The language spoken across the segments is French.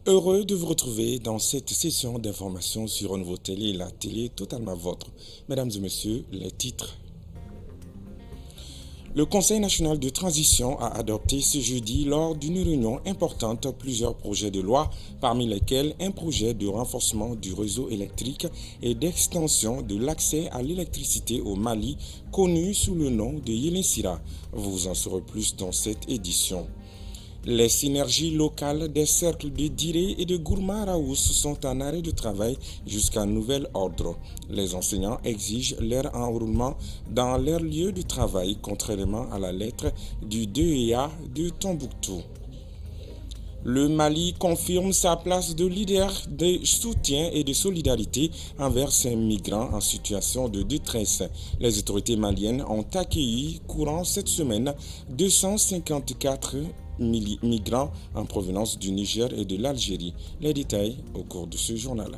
Heureux de vous retrouver dans cette session d'information sur Renouveau Télé, la télé totalement vôtre. Mesdames et messieurs, les titres. Le Conseil national de transition a adopté ce jeudi lors d'une réunion importante plusieurs projets de loi, parmi lesquels un projet de renforcement du réseau électrique et d'extension de l'accès à l'électricité au Mali, connu sous le nom de Yelensira. Vous en saurez plus dans cette édition. Les synergies locales des cercles de Diré et de Gourma-Raous sont en arrêt de travail jusqu'à nouvel ordre. Les enseignants exigent leur enrôlement dans leur lieu de travail, contrairement à la lettre du DEA de Tombouctou. Le Mali confirme sa place de leader de soutien et de solidarité envers ces migrants en situation de détresse. Les autorités maliennes ont accueilli courant cette semaine 254 migrants en provenance du Niger et de l'Algérie. Les détails au cours de ce journal.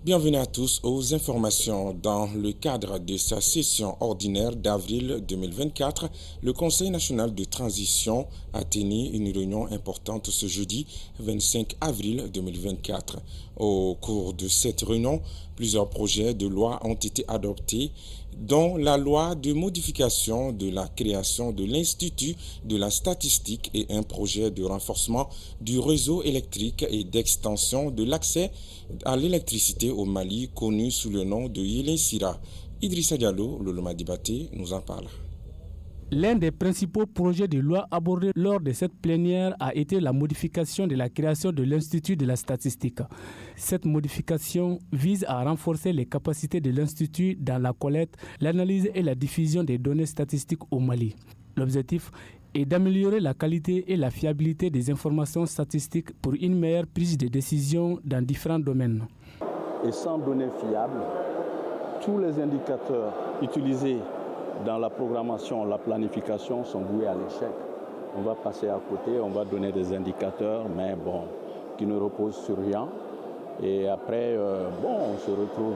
Bienvenue à tous aux informations. Dans le cadre de sa session ordinaire d'avril 2024, le Conseil national de transition a tenu une réunion importante ce jeudi 25 avril 2024. Au cours de cette réunion, plusieurs projets de loi ont été adoptés, dont la loi de modification de la création de l'Institut de la statistique et un projet de renforcement du réseau électrique et d'extension de l'accès à l'électricité au Mali, connu sous le nom de Yelensira. Idrissa Diallo, Loloma Dibaté, nous en parle. L'un des principaux projets de loi abordés lors de cette plénière a été la modification de la création de l'Institut de la statistique. Cette modification vise à renforcer les capacités de l'Institut dans la collecte, l'analyse et la diffusion des données statistiques au Mali. L'objectif est d'améliorer la qualité et la fiabilité des informations statistiques pour une meilleure prise de décision dans différents domaines. Et sans données fiables, tous les indicateurs utilisés dans la programmation, la planification sont voués à l'échec. On va passer à côté, on va donner des indicateurs, mais bon, qui ne reposent sur rien. Et après, on se retrouve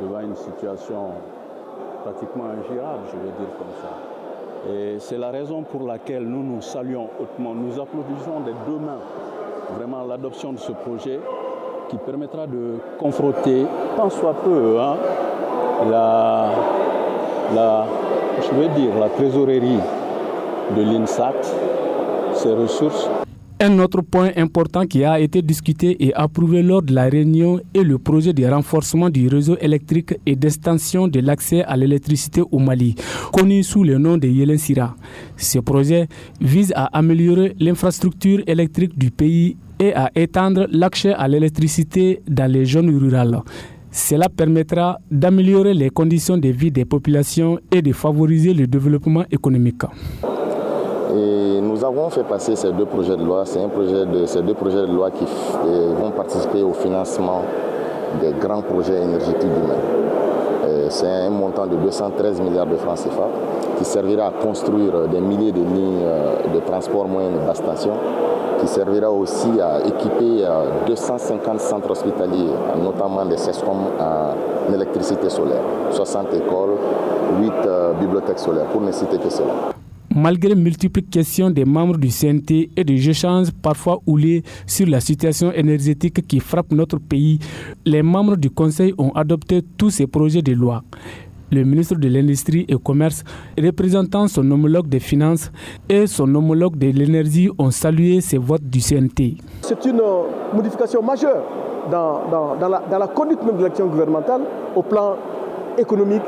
devant une situation pratiquement ingérable, je veux dire comme ça. Et c'est la raison pour laquelle nous saluons hautement, nous applaudissons des deux mains vraiment l'adoption de ce projet qui permettra de confronter, tant soit peu, la trésorerie de l'INSAT, ses ressources. Un autre point important qui a été discuté et approuvé lors de la réunion est le projet de renforcement du réseau électrique et d'extension de l'accès à l'électricité au Mali, connu sous le nom de Yelensira. Ce projet vise à améliorer l'infrastructure électrique du pays et à étendre l'accès à l'électricité dans les zones rurales. Cela permettra d'améliorer les conditions de vie des populations et de favoriser le développement économique. Et nous avons fait passer ces deux projets de loi. Ces deux projets de loi qui vont participer au financement des grands projets énergétiques du Mali. C'est un montant de 213 milliards de francs CFA qui servira à construire des milliers de lignes de transport moyen et basse tension, qui servira aussi à équiper 250 centres hospitaliers, notamment des CESCOM en électricité solaire, 60 écoles, 8 bibliothèques solaires, pour ne citer que cela. Malgré multiples questions des membres du CNT et des échanges parfois houlés sur la situation énergétique qui frappe notre pays, les membres du Conseil ont adopté tous ces projets de loi. Le ministre de l'Industrie et Commerce, représentant son homologue des Finances et son homologue de l'Énergie ont salué ces votes du CNT. C'est une modification majeure dans la conduite même de l'action gouvernementale au plan économique,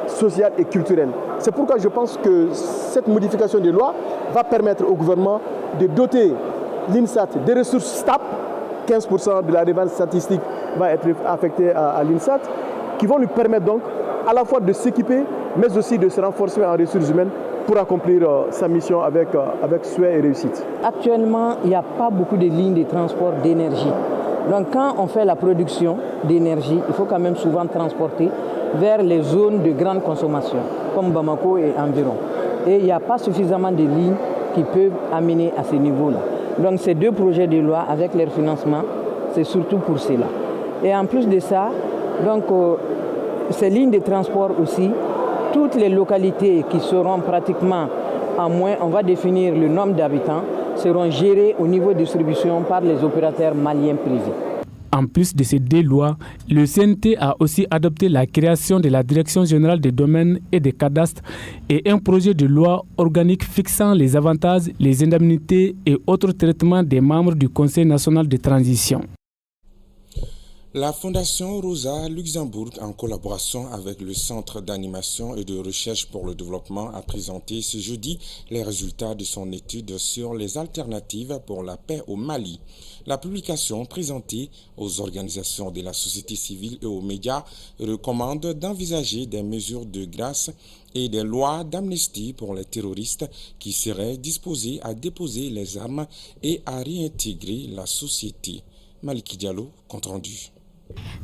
social et culturel. C'est pourquoi je pense que cette modification de loi va permettre au gouvernement de doter l'INSAT des ressources stables. 15% de la revente statistique va être affectée à l'INSAT, qui vont lui permettre donc à la fois de s'équiper, mais aussi de se renforcer en ressources humaines pour accomplir sa mission avec souhait et réussite. Actuellement, il n'y a pas beaucoup de lignes de transport d'énergie. Donc quand on fait la production d'énergie, il faut quand même souvent transporter vers les zones de grande consommation, comme Bamako et environ. Et il n'y a pas suffisamment de lignes qui peuvent amener à ce niveau-là. Donc ces deux projets de loi, avec leur financement, c'est surtout pour cela. Et en plus de ça, donc, ces lignes de transport aussi toutes les localités qui seront pratiquement en moins, on va définir le nombre d'habitants, seront gérées au niveau de distribution par les opérateurs maliens privés. En plus de ces 2 lois, le CNT a aussi adopté la création de la Direction générale des domaines et des cadastres et un projet de loi organique fixant les avantages, les indemnités et autres traitements des membres du Conseil national de transition. La Fondation Rosa Luxembourg, en collaboration avec le Centre d'animation et de recherche pour le développement, a présenté ce jeudi les résultats de son étude sur les alternatives pour la paix au Mali. La publication présentée aux organisations de la société civile et aux médias recommande d'envisager des mesures de grâce et des lois d'amnistie pour les terroristes qui seraient disposés à déposer les armes et à réintégrer la société. Maliki Diallo, compte rendu.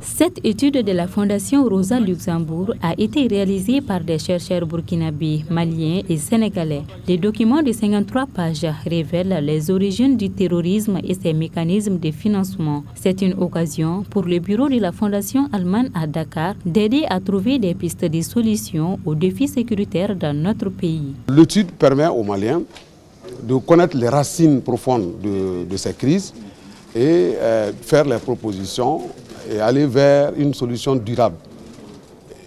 Cette étude de la Fondation Rosa Luxembourg a été réalisée par des chercheurs burkinabés, maliens et sénégalais. Les documents de 53 pages révèlent les origines du terrorisme et ses mécanismes de financement. C'est une occasion pour le bureau de la Fondation allemande à Dakar d'aider à trouver des pistes de solutions aux défis sécuritaires dans notre pays. L'étude permet aux Maliens de connaître les racines profondes de ces crises et faire les propositions et aller vers une solution durable.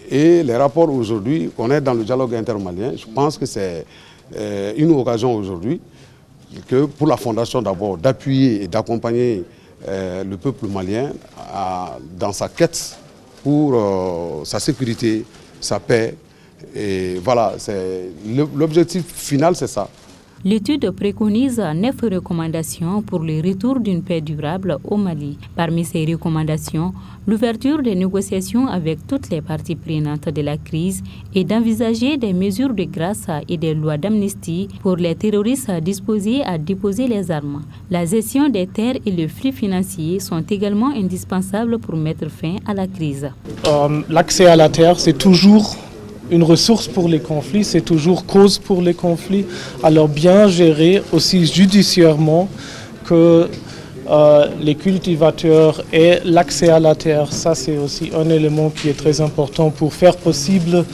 Et les rapports aujourd'hui qu'on est dans le dialogue intermalien, je pense que c'est une occasion aujourd'hui que pour la Fondation d'abord d'appuyer et d'accompagner le peuple malien dans sa quête pour sa sécurité, sa paix. Et voilà, l'objectif final, c'est ça. L'étude préconise 9 recommandations pour le retour d'une paix durable au Mali. Parmi ces recommandations, l'ouverture des négociations avec toutes les parties prenantes de la crise et d'envisager des mesures de grâce et des lois d'amnistie pour les terroristes disposés à déposer les armes. La gestion des terres et le flux financier sont également indispensables pour mettre fin à la crise. L'accès à la terre, c'est toujours une ressource pour les conflits, c'est toujours cause pour les conflits. Alors bien gérer aussi judiciairement que les cultivateurs aient l'accès à la terre, ça c'est aussi un élément qui est très important pour faire possible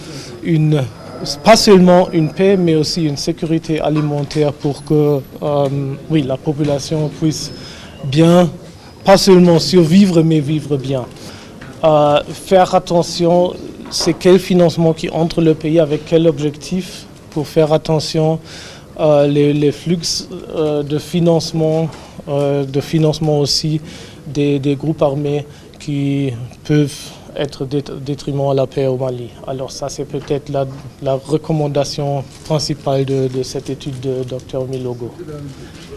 pas seulement une paix, mais aussi une sécurité alimentaire pour que la population puisse bien, pas seulement survivre, mais vivre bien. Faire attention, c'est quel financement qui entre le pays avec quel objectif pour faire attention les flux de financement aussi des groupes armés qui peuvent être détriment à la paix au Mali. Alors ça c'est peut-être la recommandation principale de cette étude de Dr Milogo.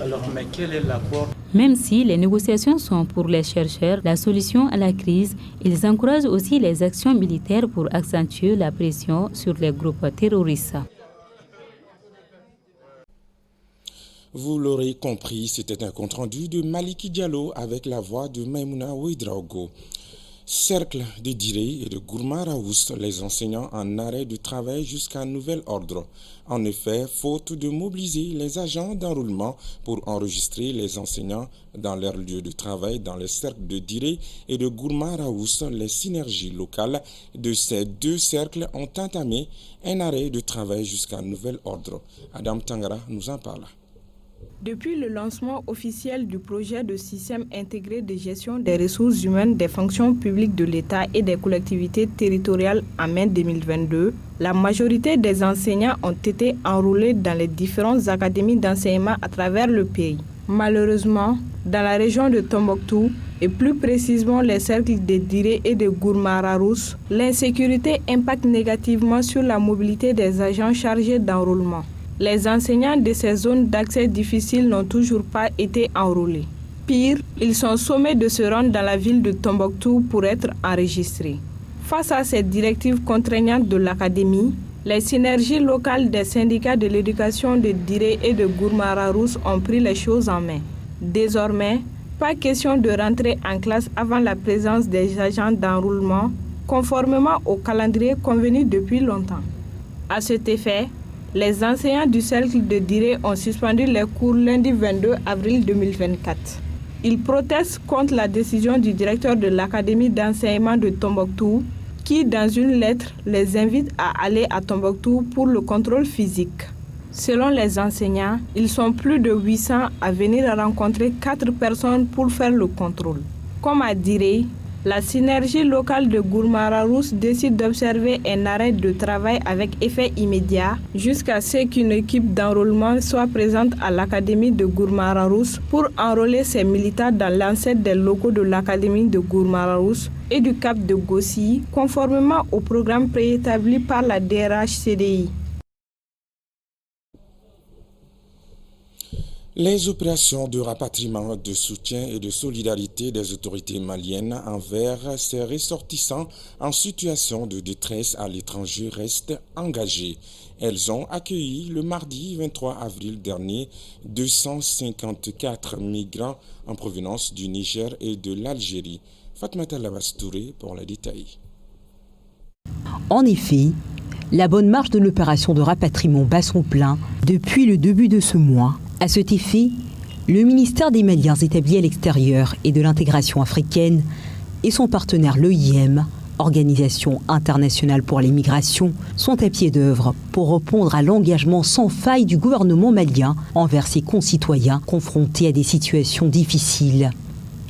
Alors, mais quel est l'accord? Même si les négociations sont pour les chercheurs la solution à la crise, ils encouragent aussi les actions militaires pour accentuer la pression sur les groupes terroristes. Vous l'aurez compris, c'était un compte-rendu de Maliki Diallo avec la voix de Maïmouna Ouedraogo. Cercle de Diré et de Gourma Raous, les enseignants en arrêt de travail jusqu'à nouvel ordre. En effet, faute de mobiliser les agents d'enrôlement pour enregistrer les enseignants dans leur lieu de travail dans les cercles de Diré et de Gourma Raous, les synergies locales de ces 2 cercles ont entamé un arrêt de travail jusqu'à nouvel ordre. Adam Tangara nous en parle. Depuis le lancement officiel du projet de système intégré de gestion des ressources humaines des fonctions publiques de l'État et des collectivités territoriales en mai 2022, la majorité des enseignants ont été enrôlés dans les différentes académies d'enseignement à travers le pays. Malheureusement, dans la région de Tombouctou, et plus précisément les cercles de Diré et de Gourma-Raous, l'insécurité impacte négativement sur la mobilité des agents chargés d'enrôlement. Les enseignants de ces zones d'accès difficiles n'ont toujours pas été enrôlés. Pire, ils sont sommés de se rendre dans la ville de Tombouctou pour être enregistrés. Face à cette directive contraignante de l'académie, les synergies locales des syndicats de l'éducation de Diré et de Gourma-Raous ont pris les choses en main. Désormais, pas question de rentrer en classe avant la présence des agents d'enrôlement, conformément au calendrier convenu depuis longtemps. À cet effet, les enseignants du cercle de Diré ont suspendu les cours lundi 22 avril 2024. Ils protestent contre la décision du directeur de l'académie d'enseignement de Tombouctou qui, dans une lettre, les invite à aller à Tombouctou pour le contrôle physique. Selon les enseignants, ils sont plus de 800 à venir rencontrer 4 personnes pour faire le contrôle. Comme a dit, la synergie locale de Gourmara-Rousse décide d'observer un arrêt de travail avec effet immédiat jusqu'à ce qu'une équipe d'enrôlement soit présente à l'académie de Gourmara-Rousse pour enrôler ses militants dans l'enceinte des locaux de l'académie de Gourmara-Rousse et du Cap de Gossi, conformément au programme préétabli par la DRH-CDI. Les opérations de rapatriement, de soutien et de solidarité des autorités maliennes envers ces ressortissants en situation de détresse à l'étranger restent engagées. Elles ont accueilli le mardi 23 avril dernier 254 migrants en provenance du Niger et de l'Algérie. Fatmata Labastouré pour les détails. En effet, la bonne marche de l'opération de rapatriement bat son plein depuis le début de ce mois. À cet effet, le ministère des Maliens établis à l'extérieur et de l'intégration africaine et son partenaire l'OIM, Organisation internationale pour les migrations, sont à pied d'œuvre pour répondre à l'engagement sans faille du gouvernement malien envers ses concitoyens confrontés à des situations difficiles.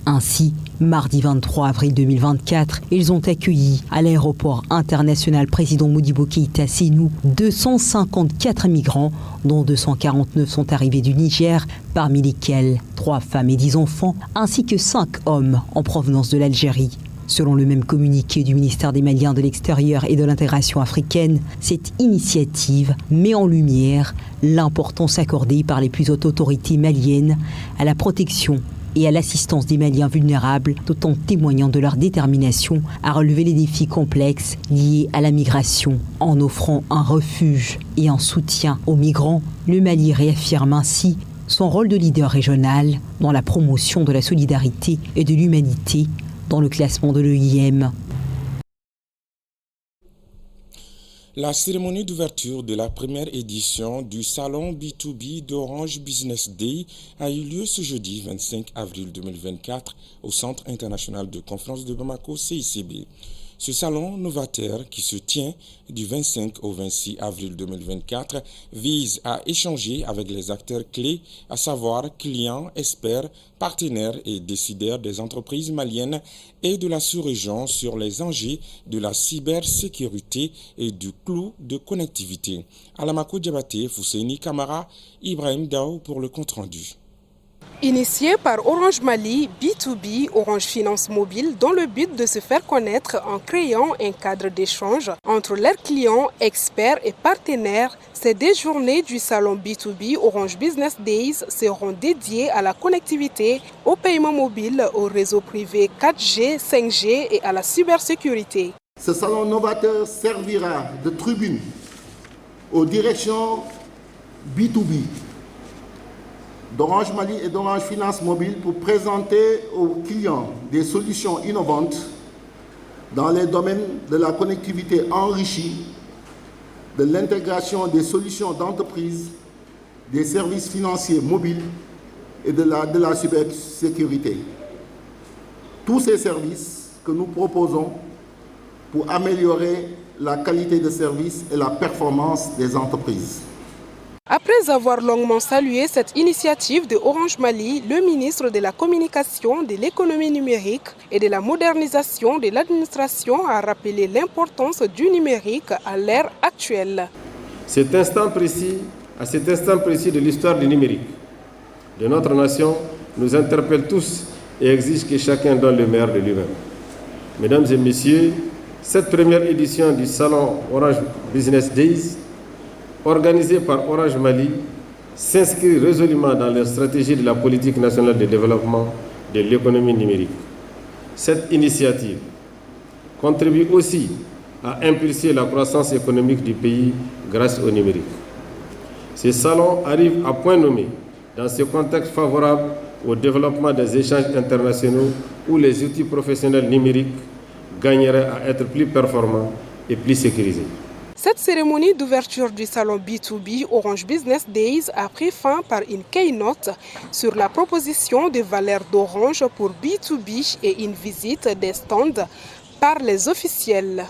Ainsi, mardi 23 avril 2024, ils ont accueilli à l'aéroport international président Modibo Keïta Sénou 254 migrants, dont 249 sont arrivés du Niger, parmi lesquels 3 femmes et 10 enfants, ainsi que 5 hommes en provenance de l'Algérie. Selon le même communiqué du ministère des Maliens de l'extérieur et de l'intégration africaine, cette initiative met en lumière l'importance accordée par les plus hautes autorités maliennes à la protection et à l'assistance des Maliens vulnérables, tout en témoignant de leur détermination à relever les défis complexes liés à la migration. En offrant un refuge et un soutien aux migrants, le Mali réaffirme ainsi son rôle de leader régional dans la promotion de la solidarité et de l'humanité dans le classement de l'OIM. La cérémonie d'ouverture de la première édition du salon B2B d'Orange Business Day a eu lieu ce jeudi 25 avril 2024 au Centre international de conférence de Bamako, CICB. Ce salon novateur qui se tient du 25 au 26 avril 2024 vise à échanger avec les acteurs clés, à savoir clients, experts, partenaires et décideurs des entreprises maliennes et de la sous-région sur les enjeux de la cybersécurité et du clou de connectivité. Alamako Diabaté, Fousseini Kamara, Ibrahim Dao pour le compte-rendu. Initié par Orange Mali, B2B, Orange Finance Mobile, dans le but de se faire connaître en créant un cadre d'échange entre leurs clients, experts et partenaires, ces 2 journées du salon B2B Orange Business Days seront dédiées à la connectivité, au paiement mobile, au réseau privé 4G, 5G et à la cybersécurité. Ce salon novateur servira de tribune aux directions B2B d'Orange Mali et d'Orange Finance Mobile pour présenter aux clients des solutions innovantes dans les domaines de la connectivité enrichie, de l'intégration des solutions d'entreprise, des services financiers mobiles et de la cybersécurité. Tous ces services que nous proposons pour améliorer la qualité de service et la performance des entreprises. Après avoir longuement salué cette initiative de Orange Mali, le ministre de la Communication, de l'économie numérique et de la modernisation de l'administration a rappelé l'importance du numérique à l'ère actuelle. À cet instant précis de l'histoire du numérique de notre nation nous interpelle tous et exige que chacun donne le meilleur de lui-même. Mesdames et messieurs, cette première édition du salon Orange Business Days organisée par Orange Mali, s'inscrit résolument dans la stratégie de la politique nationale de développement de l'économie numérique. Cette initiative contribue aussi à impulser la croissance économique du pays grâce au numérique. Ce salon arrive à point nommé dans ce contexte favorable au développement des échanges internationaux où les outils professionnels numériques gagneraient à être plus performants et plus sécurisés. Cette cérémonie d'ouverture du salon B2B Orange Business Days a pris fin par une keynote sur la proposition de valeurs d'Orange pour B2B et une visite des stands par les officiels.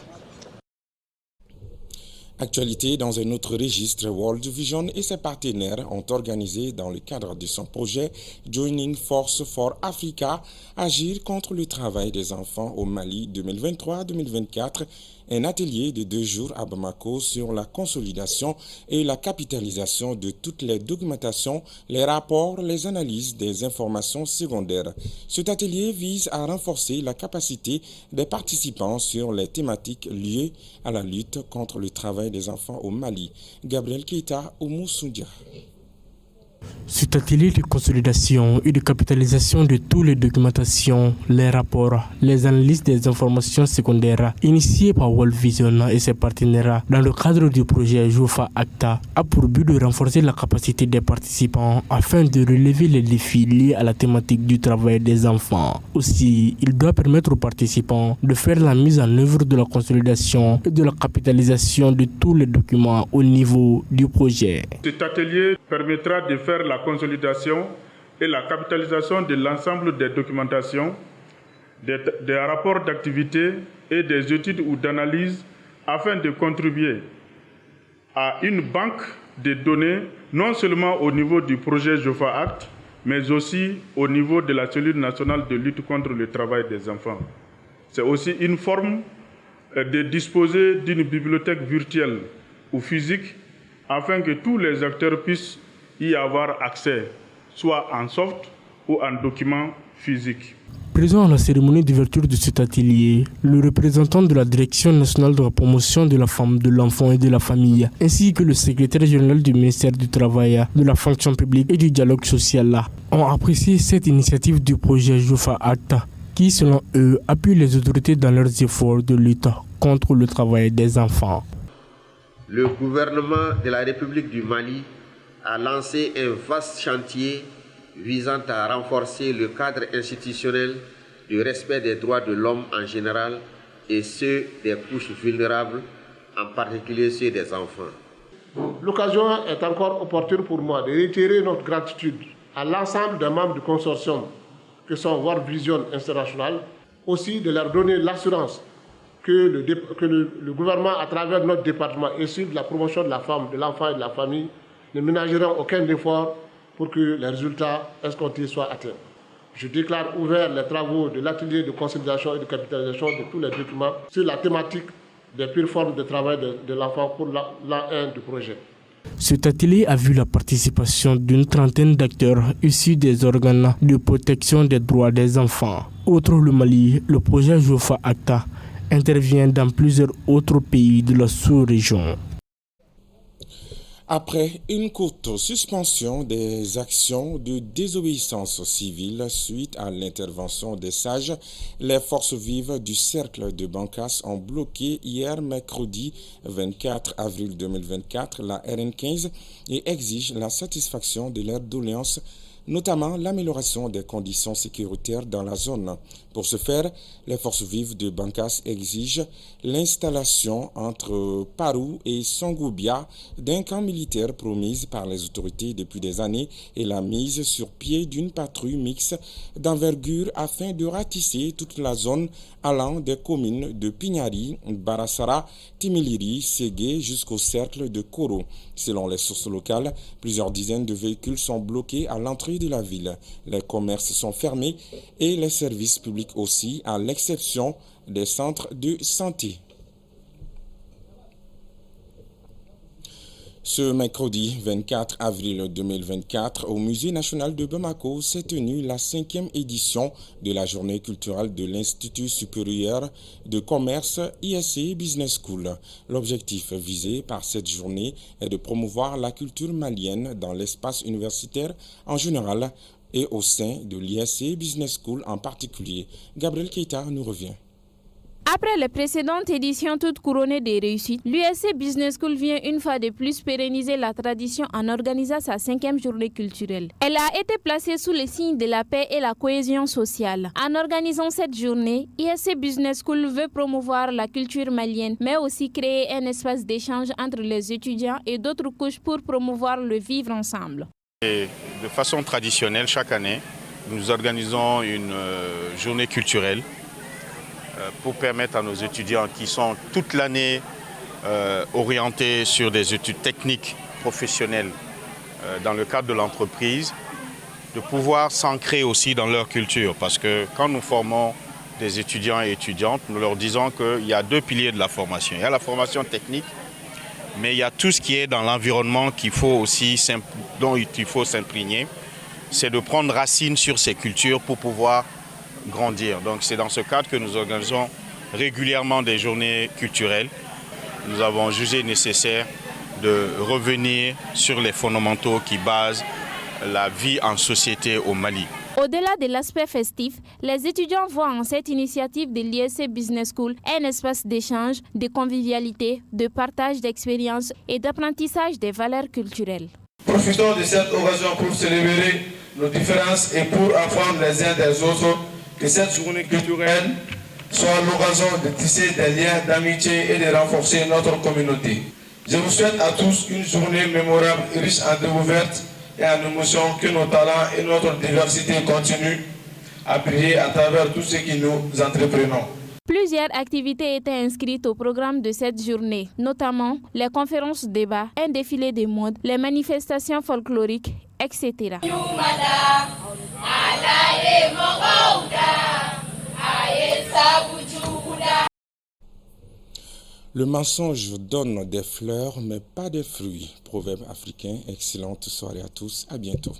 Actualité dans un autre registre, World Vision et ses partenaires ont organisé dans le cadre de son projet Joining Force for Africa, agir contre le travail des enfants au Mali 2023-2024, un atelier de 2 jours à Bamako sur la consolidation et la capitalisation de toutes les documentations, les rapports, les analyses des informations secondaires. Cet atelier vise à renforcer la capacité des participants sur les thématiques liées à la lutte contre le travail des enfants au Mali. Gabriel Keita, Oumou Soundia. Cet atelier de consolidation et de capitalisation de toutes les documentations, les rapports, les analyses des informations secondaires initié par World Vision et ses partenaires dans le cadre du projet Jofa Acta a pour but de renforcer la capacité des participants afin de relever les défis liés à la thématique du travail des enfants. Aussi, il doit permettre aux participants de faire la mise en œuvre de la consolidation et de la capitalisation de tous les documents au niveau du projet. Cet atelier permettra de faire la consolidation et la capitalisation de l'ensemble des documentations, des rapports d'activité et des études ou d'analyse afin de contribuer à une banque de données non seulement au niveau du projet Jofa Act, mais aussi au niveau de la cellule nationale de lutte contre le travail des enfants. C'est aussi une forme de disposer d'une bibliothèque virtuelle ou physique afin que tous les acteurs puissent y avoir accès, soit en soft ou en document physique. Présent à la cérémonie d'ouverture de cet atelier, le représentant de la Direction nationale de la promotion de la femme, de l'enfant et de la famille, ainsi que le secrétaire général du ministère du Travail, de la fonction publique et du dialogue social ont apprécié cette initiative du projet Jofa Act qui, selon eux, appuie les autorités dans leurs efforts de lutte contre le travail des enfants. Le gouvernement de la République du Mali a lancé un vaste chantier visant à renforcer le cadre institutionnel du respect des droits de l'homme en général et ceux des couches vulnérables, en particulier ceux des enfants. L'occasion est encore opportune pour moi de réitérer notre gratitude à l'ensemble des membres du consortium que sont World Vision International, aussi de leur donner l'assurance que le gouvernement, à travers notre département, issu de la promotion de la femme, de l'enfant et de la famille, ne ménageront aucun effort pour que les résultats escomptés soient atteints. Je déclare ouvert les travaux de l'atelier de consolidation et de capitalisation de tous les documents sur la thématique des pures formes de travail de l'enfant pour l'A1 du projet. Cet atelier a vu la participation d'une trentaine d'acteurs issus des organes de protection des droits des enfants. Outre le Mali, le projet Jofa Acta intervient dans plusieurs autres pays de la sous-région. Après une courte suspension des actions de désobéissance civile suite à l'intervention des sages, les forces vives du cercle de Bankas ont bloqué hier mercredi 24 avril 2024 la RN15 et exigent la satisfaction de leurs doléances, notamment l'amélioration des conditions sécuritaires dans la zone. Pour ce faire, les forces vives de Bankas exigent l'installation entre Parou et Songoubia d'un camp militaire promis par les autorités depuis des années et la mise sur pied d'une patrouille mixte d'envergure afin de ratisser toute la zone allant des communes de Pignari, Barassara, Timiliri, Ségué jusqu'au cercle de Koro. Selon les sources locales, plusieurs dizaines de véhicules sont bloqués à l'entrée de la ville. Les commerces sont fermés et les services publics aussi, à l'exception des centres de santé. Ce mercredi 24 avril 2024, au Musée national de Bamako s'est tenue la 5e édition de la journée culturelle de l'Institut supérieur de commerce ISC Business School. L'objectif visé par cette journée est de promouvoir la culture malienne dans l'espace universitaire en général et au sein de l'ISC Business School en particulier. Gabriel Keita nous revient. Après les précédentes éditions toutes couronnées des réussites, l'USC Business School vient une fois de plus pérenniser la tradition en organisant sa 5e journée culturelle. Elle a été placée sous le signe de la paix et la cohésion sociale. En organisant cette journée, ISC Business School veut promouvoir la culture malienne, mais aussi créer un espace d'échange entre les étudiants et d'autres couches pour promouvoir le vivre ensemble. Et de façon traditionnelle, chaque année, nous organisons une journée culturelle pour permettre à nos étudiants qui sont toute l'année orientés sur des études techniques professionnelles dans le cadre de l'entreprise, de pouvoir s'ancrer aussi dans leur culture. Parce que quand nous formons des étudiants et étudiantes, nous leur disons qu'il y a 2 piliers de la formation. Il y a la formation technique, mais il y a tout ce qui est dans l'environnement dont il faut s'imprégner. C'est de prendre racine sur ces cultures pour pouvoir grandir. Donc c'est dans ce cadre que nous organisons régulièrement des journées culturelles. Nous avons jugé nécessaire de revenir sur les fondamentaux qui basent la vie en société au Mali. Au-delà de l'aspect festif, les étudiants voient en cette initiative de l'ISC Business School un espace d'échange, de convivialité, de partage d'expériences et d'apprentissage des valeurs culturelles. Profitons de cette occasion pour célébrer nos différences et pour apprendre les uns des autres, que cette journée culturelle soit l'occasion de tisser des liens d'amitié et de renforcer notre communauté. Je vous souhaite à tous une journée mémorable, riche en découvertes et en émotions, que nos talents et notre diversité continuent à briller à travers tout ce que nous entreprenons. Plusieurs activités étaient inscrites au programme de cette journée, notamment les conférences débats, un défilé de mode, les manifestations folkloriques, etc. Le mensonge donne des fleurs, mais pas des fruits. Proverbe africain. Excellente soirée à tous. À bientôt.